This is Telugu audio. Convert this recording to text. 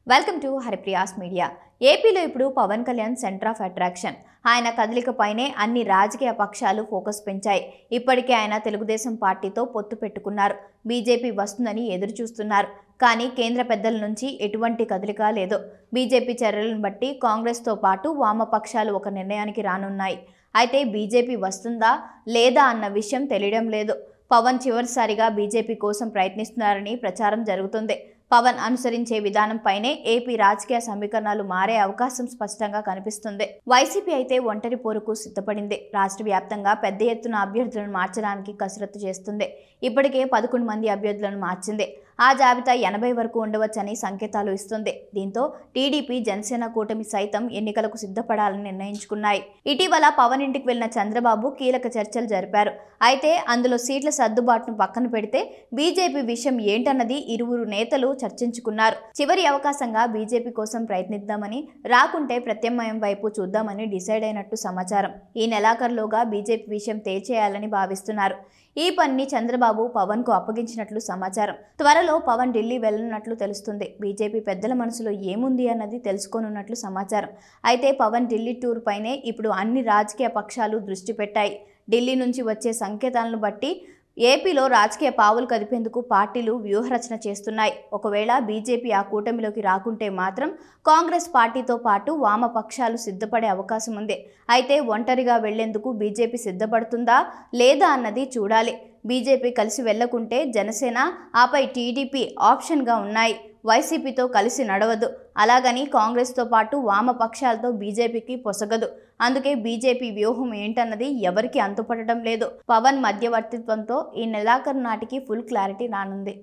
Welcome to Haripriya's media. ఏపీలో ఇప్పుడు Pawan Kalyan centre of attraction. ఆయన కదలికపైనే అన్ని రాజకీయ పక్షాలు ఫోకస్ పెంచాయి. ఇప్పటికే ఆయన తెలుగుదేశం పార్టీతో పొత్తు పెట్టుకున్నారు. బీజేపీ వస్తుందని ఎదురు చూస్తున్నారు. కానీ కేంద్ర పెద్దల నుంచి ఎటువంటి కదలిక లేదు. బీజేపీ చర్యలను బట్టి కాంగ్రెస్తో పాటు వామపక్షాలు ఒక నిర్ణయానికి రానున్నాయి. అయితే బీజేపీ వస్తుందా లేదా అన్న విషయం తెలియడం లేదు. పవన్ చివరిసారిగా బీజేపీ కోసం ప్రయత్నిస్తున్నారని ప్రచారం జరుగుతుంది. పవన్ అనుసరించే విధానంపైనే ఏపీ రాజకీయ సమీకరణాలు మారే అవకాశం స్పష్టంగా కనిపిస్తుంది. వైసీపీ అయితే ఒంటరి పోరుకు సిద్ధపడింది. రాష్ట్ర వ్యాప్తంగా పెద్ద ఎత్తున అభ్యర్థులను మార్చడానికి కసరత్తు చేస్తుంది. ఇప్పటికే 11 మంది అభ్యర్థులను మార్చింది. ఆ జాబితా 80 వరకు ఉండవచ్చని సంకేతాలు ఇస్తుంది. దీంతో టీడీపీ, జనసేన కూటమి సైతం ఎన్నికలకు సిద్ధపడాలని నిర్ణయించుకున్నాయి. ఇటీవల పవన్ ఇంటికి వెళ్లిన చంద్రబాబు కీలక చర్చలు జరిపారు. అయితే అందులో సీట్ల సర్దుబాటును పక్కన పెడితే బీజేపీ విషయం ఏంటన్నది ఇరువురు నేతలు చర్చించుకున్నారు. చివరి అవకాశంగా బీజేపీ కోసం ప్రయత్నిద్దామని, రాకుంటే ప్రత్యామ్నాయం వైపు చూద్దామని డిసైడ్ అయినట్టు సమాచారం. ఈ నెలాఖరులోగా బీజేపీ విషయం తేల్చేయాలని భావిస్తున్నారు. ఈ పనిని చంద్రబాబు పవన్ కు అప్పగించినట్లు సమాచారం. త్వరలో పవన్ ఢిల్లీ వెళ్లనున్నట్లు తెలుస్తుంది. బీజేపీ పెద్దల మనసులో ఏముంది అన్నది తెలుసుకోనున్నట్లు సమాచారం. అయితే పవన్ ఢిల్లీ టూర్ పైనే ఇప్పుడు అన్ని రాజకీయ పక్షాలు దృష్టి పెట్టాయి. ఢిల్లీ నుంచి వచ్చే సంకేతాలను బట్టి ఏపీలో రాజకీయ పావులు కదిపేందుకు పార్టీలు వ్యూహరచన చేస్తున్నాయి. ఒకవేళ బీజేపీ ఆ కూటమిలోకి రాకుంటే మాత్రం కాంగ్రెస్ పార్టీతో పాటు వామపక్షాలు సిద్ధపడే అవకాశం ఉంది. అయితే ఒంటరిగా వెళ్లేందుకు బీజేపీ సిద్ధపడుతుందా లేదా అన్నది చూడాలి. బీజేపీ కలిసి వెళ్లకుంటే జనసేన, ఆపై టీడీపీ ఆప్షన్గా ఉన్నాయి. వైసీపీతో కలిసి నడవదు. అలాగని కాంగ్రెస్తో పాటు వామపక్షాలతో బీజేపీకి పొసగదు. అందుకే బీజేపీ వ్యూహం ఏంటన్నది ఎవరికి అంతుపడటం లేదు. పవన్ మధ్యవర్తిత్వంతో ఈ నెలాఖరు నాటికి ఫుల్ క్లారిటీ రానుంది.